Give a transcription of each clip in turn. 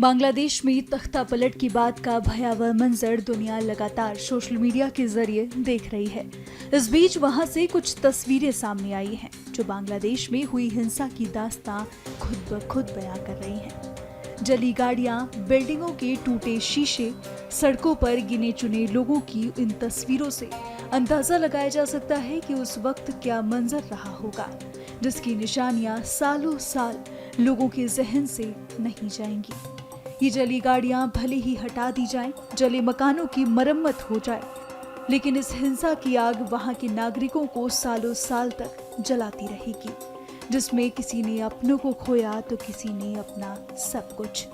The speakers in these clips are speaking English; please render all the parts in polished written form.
बांग्लादेश में तख्ता पलट की बात का भयावह मंजर दुनिया लगातार सोशल मीडिया के जरिए देख रही है। इस बीच वहां से कुछ तस्वीरें सामने आई हैं जो बांग्लादेश में हुई हिंसा की दास्तां खुद ब खुद बयां कर रही हैं। जली गाड़ियां, बिल्डिंगों के टूटे शीशे, सड़कों पर गिने चुने लोगों की इन तस्वीरों से अंदाजा लगाया जा सकता है कि उस वक्त क्या मंजर रहा होगा, जिसकी निशानियां सालों साल लोगों के जहन से नहीं जाएंगी। ये जली गाड़ियां भले ही हटा दी जाएं, जले मकानों की मरम्मत हो जाए, लेकिन इस हिंसा की आग वहां के नागरिकों को सालों साल तक जलाती रहेगी, जिसमें किसी ने अपनों को खोया तो किसी ने अपना सब कुछ।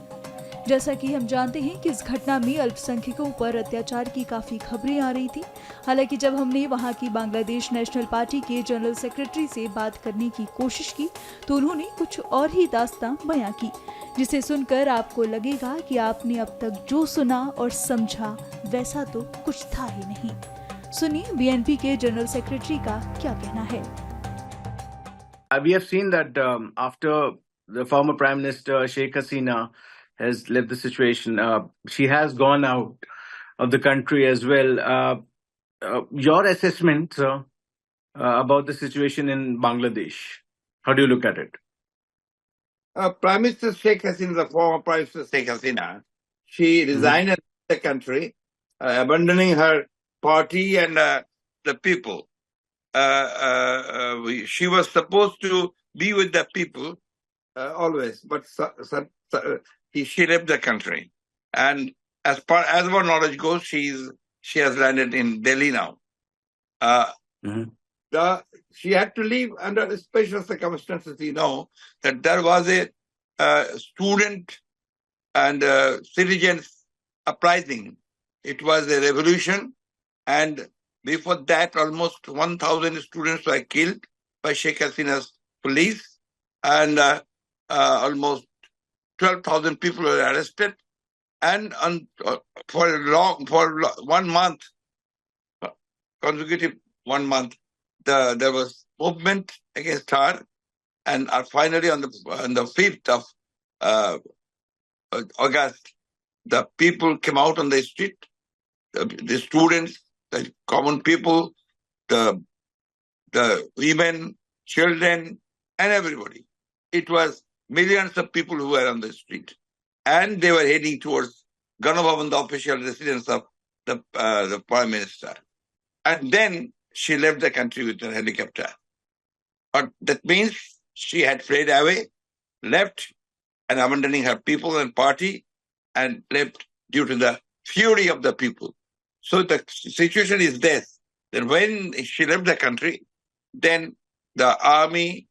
जैसा कि हम जानते हैं कि इस घटना में अल्पसंख्यकों पर अत्याचार की काफी खबरें आ रही थी। हालांकि जब हमने वहां की बांग्लादेश नेशनल पार्टी के जनरल सेक्रेटरी से बात करने की कोशिश की तो उन्होंने कुछ और ही दास्तां बयां की, जिसे सुनकर आपको लगेगा कि आपने अब तक जो सुना और समझा वैसा तो कुछ था ही नहीं। सुनिए बीएनपी के जनरल सेक्रेटरी का क्या कहना है। We have seen that after the former Prime Minister Sheikh Hasina has left the situation, she has gone out of the country as well. Your assessment, sir, about the situation in Bangladesh, how do you look at it? Prime Minister Sheikh Hasina, the former Prime Minister Sheikh Hasina, she resigned the country, abandoning her party and the people. She was supposed to be with the people always, but she left the country. And as our knowledge goes, she has landed in Delhi now. She had to leave under special circumstances. You know that there was a student and citizens uprising. It was a revolution, and before that, almost 1,000 students were killed by Sheikh Hasina's police, and almost 12,000 people were arrested. And for 1 month, consecutive 1 month, there was movement against her, and finally on the 5th of August, the people came out on the street, the students, the common people, the women, children, and everybody. It was millions of people who were on the street, and they were heading towards Gana Bhavan, the official residence of the Prime Minister. And then she left the country with a helicopter. But that means she had fled away, left, and abandoning her people and party, and left due to the fury of the people. So the situation is this: that when she left the country, then the army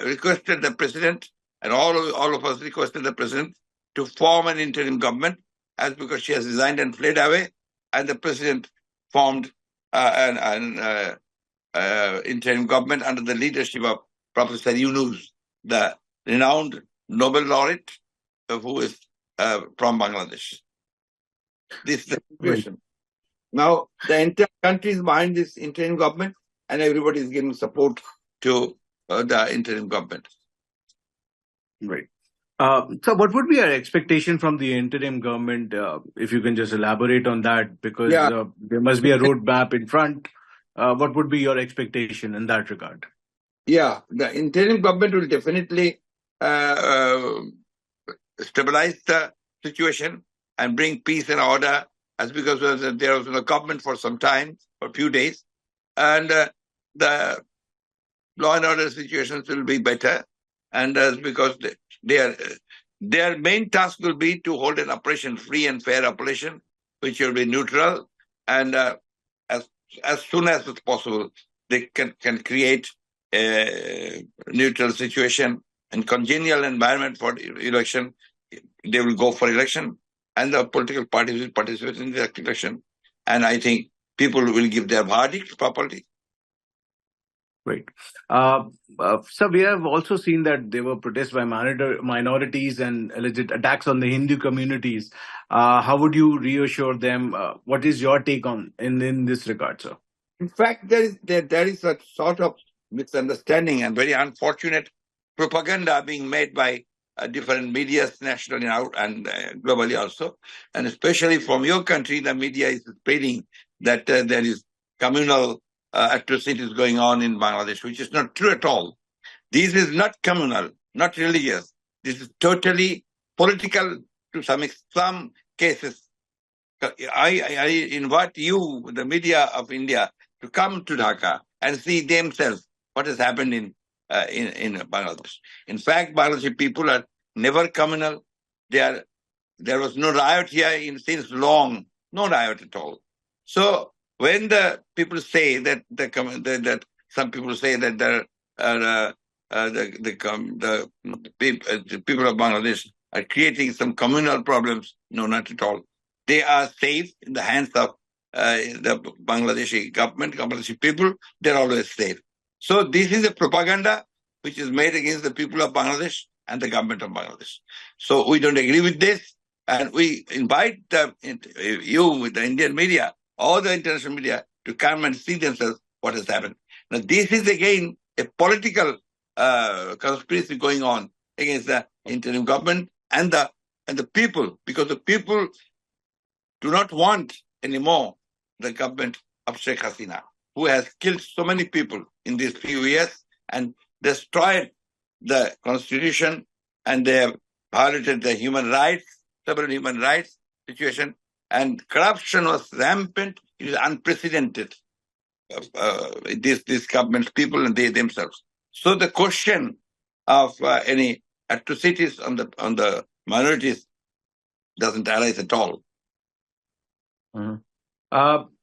requested the president, and all of us requested the president to form an interim government, as because she has resigned and fled away, and the president formed an interim government under the leadership of Professor Yunus, the renowned Nobel laureate who is from Bangladesh. This is the situation. Now, the entire country is behind this interim government, and everybody is giving support to the interim government. Right. So what would be your expectation from the interim government, if you can just elaborate on that, because there must be a roadmap in front. What would be your expectation in that regard? Yeah, the interim government will definitely stabilize the situation and bring peace and order, as because there was no government for some time, for a few days, and the law and order situations will be better, and because their main task will be to hold an operation, free and fair operation, which will be neutral, and as soon as it's possible, they can create a neutral situation and congenial environment for election. They will go for election, and the political parties will participate in the election. And I think people will give their verdict properly. Right. So we have also seen that there were protests by minorities and alleged attacks on the Hindu communities. How would you reassure them? What is your take on in this regard, sir? In fact, there is a sort of misunderstanding and very unfortunate propaganda being made by different media, nationally and globally also. And especially from your country, the media is spreading that there is communal atrocities going on in Bangladesh, which is not true at all. This is not communal, not religious. This is totally political to some cases. I invite you, the media of India, to come to Dhaka and see themselves what has happened in Bangladesh. In fact, Bangladeshi people are never communal. There was no riot here since long, no riot at all. So when the people say that that some people say that the people of Bangladesh are creating some communal problems, no, not at all. They are safe in the hands of the Bangladeshi government, Bangladeshi people. They're always safe. So this is a propaganda which is made against the people of Bangladesh and the government of Bangladesh. So we don't agree with this, and we invite you with the Indian media, all the international media, to come and see themselves what has happened. Now this is again a political conspiracy going on against the interim government and the people, because the people do not want anymore the government of Sheikh Hasina, who has killed so many people in these few years and destroyed the constitution, and they have violated the human rights, several human rights situation, and corruption was rampant. It is unprecedented. This government's people and they themselves. So the question of any atrocities on the minorities doesn't arise at all. Mhm.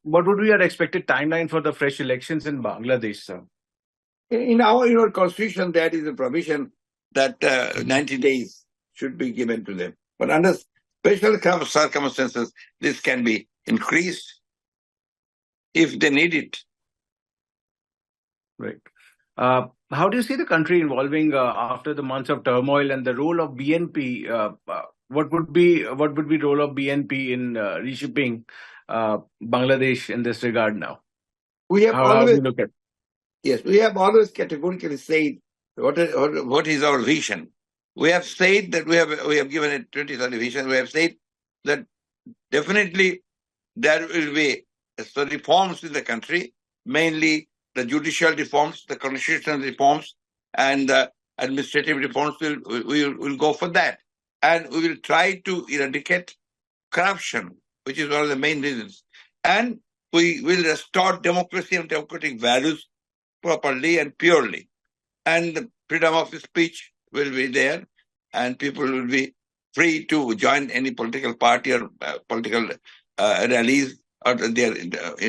What would be your expected timeline for the fresh elections in Bangladesh, sir? In our constitution, there is a provision that 90 days should be given to them. But under special circumstances, this can be increased if they need it. Right. How do you see the country evolving after the months of turmoil, and the role of BNP? What would be role of BNP in reshaping Bangladesh in this regard now? We have How do you look at? Yes, we have always categorically said what is our vision. We have said that we have given a 2030 vision. We have said that definitely there will be reforms in the country, mainly the judicial reforms, the constitutional reforms, and the administrative reforms. Will go for that, and we will try to eradicate corruption, which is one of the main reasons, and we will restore democracy and democratic values properly and purely, and the freedom of speech will be there, and people will be free to join any political party or political rallies, or their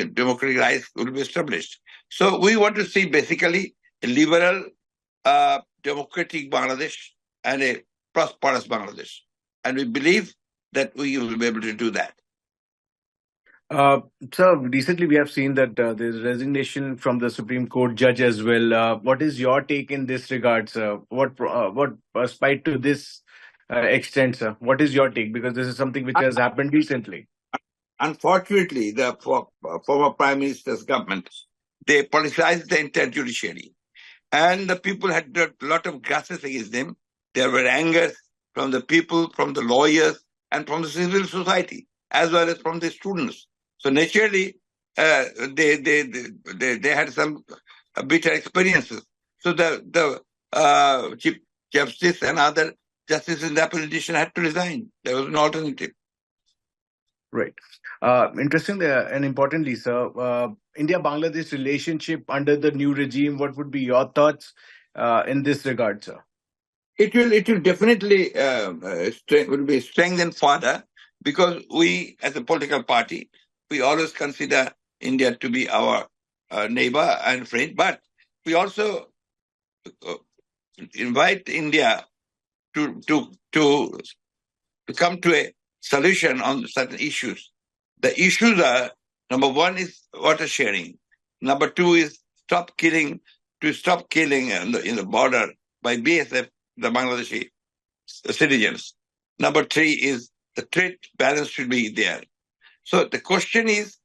democratic rights will be established. So we want to see basically a liberal, democratic Bangladesh and a prosperous Bangladesh, and we believe that we will be able to do that. So recently we have seen that there's resignation from the Supreme Court judge as well. What is your take in this regard, sir? What spite to this extent, sir? What is your take? Because this is something which has happened recently. Unfortunately, the former Prime Minister's government, they politicized the entire judiciary. And the people had a lot of grudges against them. There were angers from the people, from the lawyers, and from the civil society, as well as from the students. So naturally, they had some bitter experiences. So the Chief Justice and other justices in the appellate division had to resign. There was no alternative. Right. Interesting and importantly, sir, India-Bangladesh relationship under the new regime, what would be your thoughts in this regard, sir? It will definitely will be strengthened further, because we, as a political party, we always consider India to be our neighbor and friend, but we also invite India to come to a solution on certain issues. The issues are, number one is water sharing. Number two is stop killing in the border by BSF, the Bangladeshi citizens. Number three is the trade balance should be there. So the question is,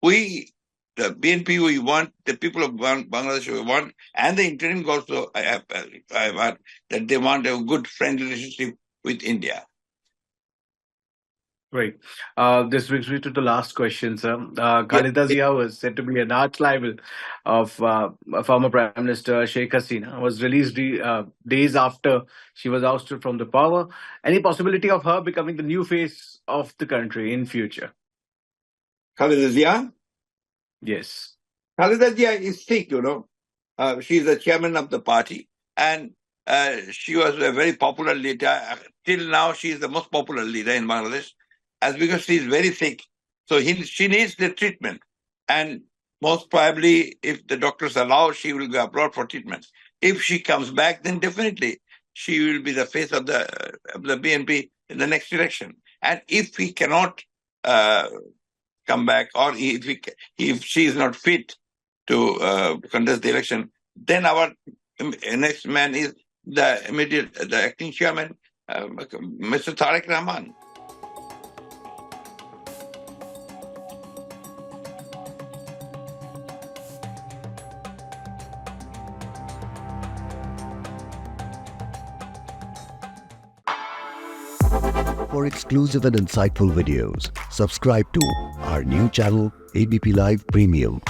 we the BNP we want, the people of Bangladesh we want, and the interim also I have heard that they want a good friendly relationship with India. Great. This brings me to the last question, sir. Yes. Khalida Zia was said to be an arch rival of former Prime Minister Sheikh Hasina. Was released days after she was ousted from the power. Any possibility of her becoming the new face of the country in future? Khalida Zia? Yes. Khalida Zia is Sikh, she is the chairman of the party, and she was a very popular leader. Till now, she is the most popular leader in Bangladesh, as because she is very sick. So she needs the treatment, and most probably, if the doctors allow, she will go abroad for treatment. If she comes back, then definitely she will be the face of the BNP in the next election. And if he cannot come back, or if she is not fit to contest the election, then our next man is the acting chairman, Mr. Tariq Rahman. For exclusive and insightful videos, subscribe to our new channel ABP Live Premium.